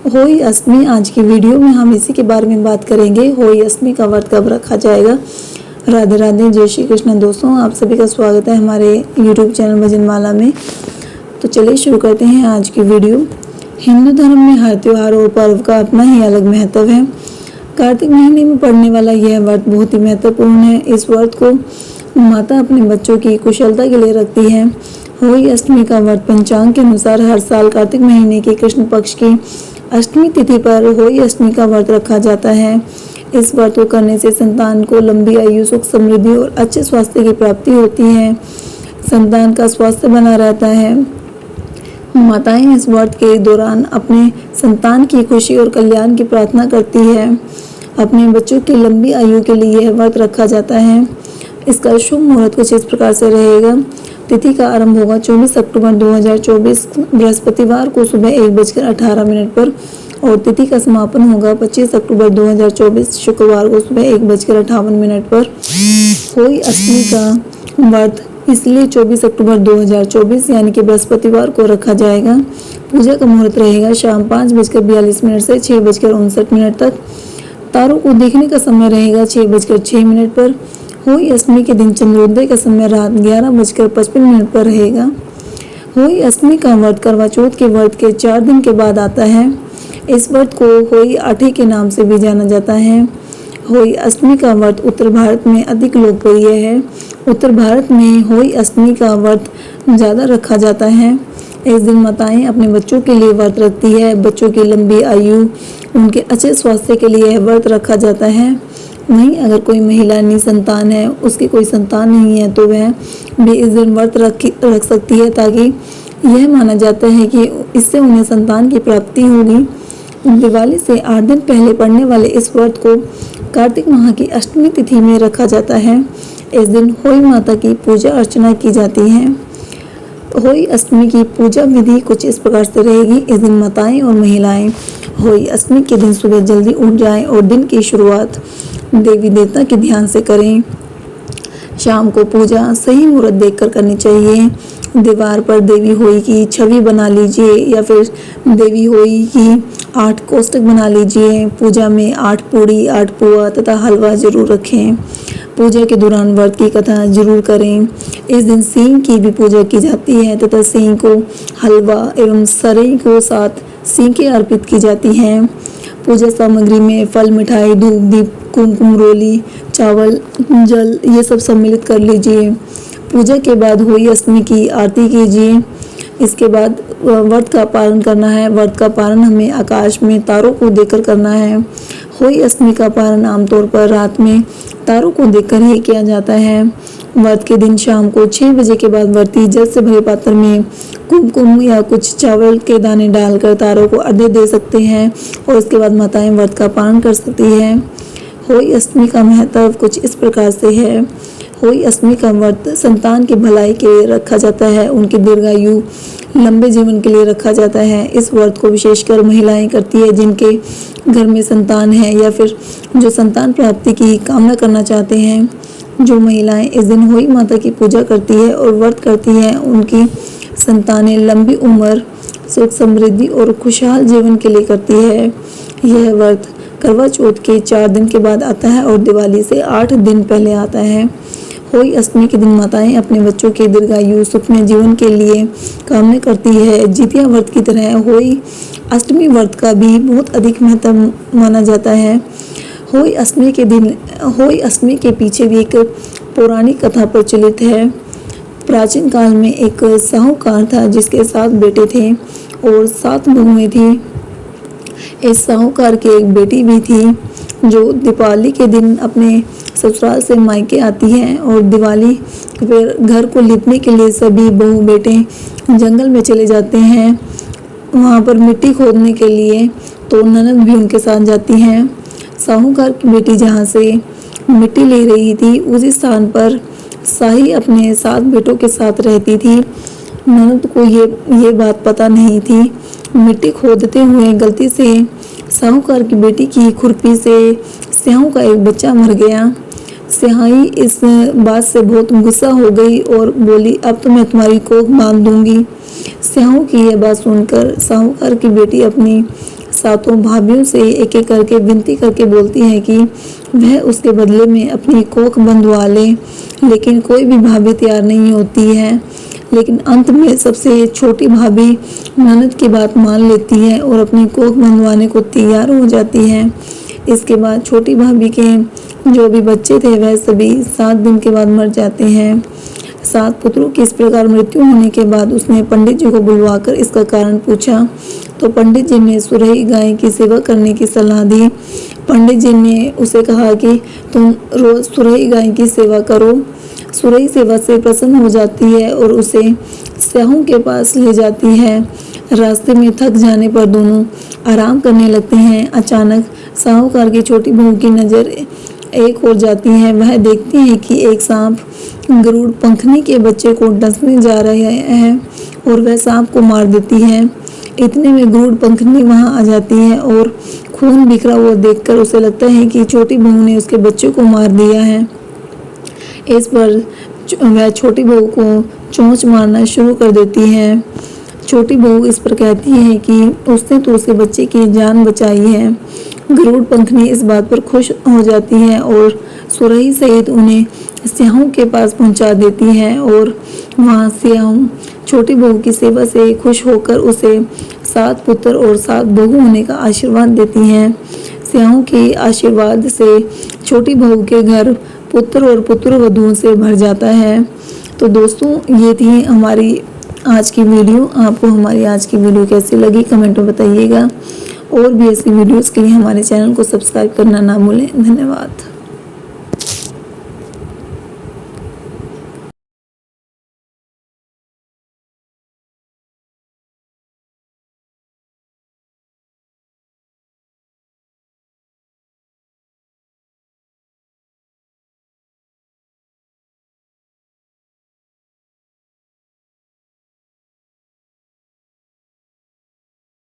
होई अष्टमी। आज की वीडियो में हम इसी के बारे में बात करेंगे। होई अष्टमी का व्रत कब रखा जाएगा। राधे राधे, जय श्री कृष्ण। दोस्तों, आप सभी का स्वागत है हमारे यूट्यूब चैनल भजनमाला में। तो चलिए शुरू करते हैं आज की वीडियो। हिंदू धर्म में हर त्यौहार और पर्व का अपना ही अलग महत्व है। कार्तिक महीने में पड़ने वाला यह व्रत बहुत ही महत्वपूर्ण है। इस व्रत को माता अपने बच्चों की कुशलता के लिए रखती है। होई अष्टमी का व्रत पंचांग के अनुसार हर साल कार्तिक महीने की कृष्ण पक्ष की अष्टमी तिथि पर होई अष्टमी का व्रत रखा जाता है। इस व्रत को करने से संतान को लंबी आयु, सुख, समृद्धि और अच्छे स्वास्थ्य की प्राप्ति होती है। संतान का स्वास्थ्य बना रहता है। माताएं इस व्रत के दौरान अपने संतान की खुशी और कल्याण की प्रार्थना करती है। अपने बच्चों की लंबी आयु के लिए यह व्रत रखा जाता है। इसका शुभ मुहूर्त कुछ इस प्रकार से रहेगा। तिथि का आरंभ होगा 24 अक्टूबर 2024 बृहस्पतिवार को सुबह 1:18 पर और तिथि का समापन होगा 25 अक्टूबर 2024 शुक्रवार को सुबह 1:58 पर। होई अष्टमी का व्रत इसलिए 24 अक्टूबर 2024 यानी कि बृहस्पतिवार को रखा जाएगा। पूजा का मुहूर्त रहेगा शाम 5:42 से 6:59 तक। तारों को देखने का समय रहेगा 6:06 पर। होई अष्टमी के दिन चंद्रोदय का समय रात 11:55 पर रहेगा। होई अष्टमी का व्रत करवा चौथ के व्रत के 4 दिन के बाद आता है। इस व्रत को होई आठी के नाम से भी जाना जाता है। होई अष्टमी का व्रत उत्तर भारत में अधिक लोकप्रिय है। उत्तर भारत में होई अष्टमी का व्रत ज़्यादा रखा जाता है। इस दिन माताएं अपने बच्चों के लिए व्रत रखती है। बच्चों की लंबी आयु, उनके अच्छे स्वास्थ्य के लिए यह व्रत रखा जाता है। वहीं अगर कोई महिला निसंतान है, उसकी कोई संतान नहीं है, तो वह भी इस दिन व्रत रख सकती है, ताकि यह माना जाता है कि इससे उन्हें संतान की प्राप्ति होगी। दिवाली से 8 दिन पहले पड़ने वाले इस व्रत को कार्तिक माह की अष्टमी तिथि में रखा जाता है। इस दिन होई माता की पूजा अर्चना की जाती है। होई अष्टमी की पूजा विधि कुछ इस प्रकार से रहेगी। इस दिन माताएं और महिलाएं होई अष्टमी के दिन सुबह जल्दी उठ जाएं और दिन की शुरुआत देवी देवता के ध्यान से करें। शाम को पूजा सही मुहूर्त देखकर करनी चाहिए। दीवार पर देवी होई की छवि बना लीजिए या फिर देवी होई की 8 कोष्टक बना लीजिए। पूजा में 8 पूड़ी, 8 पुआ तथा हलवा जरूर रखें। पूजा के दौरान व्रत की कथा जरूर करें। इस दिन सिंह की भी पूजा की जाती है तथा सिंह को हलवा एवं सरई को साथ सिंह के अर्पित की जाती हैं। पूजा सामग्री में फल, मिठाई, धूप, दीप, कुमकुम, रोली, चावल, जल ये सब सम्मिलित कर लीजिए। पूजा के बाद होई अष्टमी की आरती कीजिए। इसके बाद व्रत का पारण करना है। व्रत का पारण हमें आकाश में तारों को देखकर करना है। होई अष्टमी का पारण आमतौर पर रात में तारों को देखकर ही किया जाता है। व्रत के दिन शाम को 6 बजे के बाद व्रती जल से भरे पात्र में कुमकुम या कुछ चावल के दाने डालकर तारों को अर्घ्य दे सकते हैं और उसके बाद माताएं व्रत का पारण कर सकती हैं। होई अष्टमी का महत्व कुछ इस प्रकार से है। होई अष्टमी का व्रत संतान की भलाई के लिए रखा जाता है। उनकी दीर्घायु, लंबे जीवन के लिए रखा जाता है। इस व्रत को विशेषकर महिलाएं करती है जिनके घर में संतान है या फिर जो संतान प्राप्ति की कामना करना चाहते हैं। जो महिलाएं इस दिन होई माता की पूजा करती है और व्रत करती हैं, उनकी संतानें लंबी उम्र, सुख, समृद्धि और खुशहाल जीवन के लिए करती है। यह व्रत करवा चौथ के 4 दिन के बाद आता है और दिवाली से 8 दिन पहले आता है। होई अष्टमी के दिन माताएं अपने बच्चों के दीर्घायु, सुखमय जीवन के लिए कामना करती है। जितिया व्रत की तरह होई अष्टमी व्रत का भी बहुत अधिक महत्व माना जाता है। होई अष्टमी के पीछे भी एक पौराणिक कथा प्रचलित है। प्राचीन काल में एक साहूकार था जिसके 7 बेटे थे और 7 बहुएं थी। इस साहूकार की एक बेटी भी थी जो दीपावली के दिन अपने ससुराल से मायके आती है और दिवाली फिर घर को लिपने के लिए सभी बहू बेटे जंगल में चले जाते हैं वहाँ पर मिट्टी खोदने के लिए। तो ननद भी उनके साथ जाती हैं। साहूकार की बेटी जहाँ से मिट्टी ले रही थी उसी स्थान पर शाही अपने 7 बेटों के साथ रहती थी। ननद को ये बात पता नहीं थी। मिट्टी खोदते हुए गलती से साहूकार की बेटी की खुरपी से स्याहू का एक बच्चा मर गया। स्याही इस बात से बहुत गुस्सा हो गई और बोली, अब तो मैं तुम्हारी कोख बांध दूंगी। स्याहू की यह बात सुनकर साहूकार की बेटी अपनी सातों भाभियों से एक एक करके विनती करके बोलती है कि वह उसके बदले में अपनी कोख बंधवा ले, लेकिन कोई भी भाभी तैयार नहीं होती है। लेकिन अंत में सबसे छोटी भाभी ननद की बात मान लेती है और अपनी कोख बंधवाने को तैयार हो जाती है। इसके बाद छोटी भाभी के जो भी बच्चे थे वह सभी 7 दिन के बाद मर जाते हैं। 7 पुत्रों की इस प्रकार मृत्यु होने के बाद उसने पंडित जी को बुलवाकर इसका कारण पूछा, तो पंडित जी ने सुरही गाय की सेवा करने की सलाह दी। पंडित जी ने उसे कहा कि तुम रोज सुरही गाय की सेवा करो। सुरही सेवा से प्रसन्न हो जाती है और उसे स्याहू के पास ले जाती है। रास्ते में थक जाने पर दोनों आराम करने लगते हैं। अचानक साहूकार की छोटी बहू की नज़र एक ओर जाती है। वह देखती है कि एक सांप गरुड़ पंखनी के बच्चे को डसने जा रहा है और वह सांप को मार देती है। इतने में गरुड़ पंखनी वहां आ जाती है और खून बिखरा हुआ देखकर उसे लगता है कि छोटी बहू ने उसके बच्चे को मार दिया है। इस पर वह छोटी बहू को चोंच मारना शुरू कर देती है। छोटी बहू इस पर कहती है कि उसने तो उसके बच्चे की जान बचाई है। गरुड़ पंखनी इस बात पर खुश हो जाती है और सुरही सहित उन्हें स्याहू के पास पहुंचा देती है और वहां स्याहू छोटी बहू की सेवा से खुश होकर उसे 7 पुत्र और 7 बहू होने का आशीर्वाद देती हैं। स्याहू के आशीर्वाद से छोटी बहू के घर पुत्र और पुत्र वधुओं से भर जाता है। तो दोस्तों, ये थी हमारी आज की वीडियो। आपको हमारी आज की वीडियो कैसी लगी कमेंट में बताइएगा और भी ऐसी वीडियोस के लिए हमारे चैनल को सब्सक्राइब करना ना भूलें। धन्यवाद।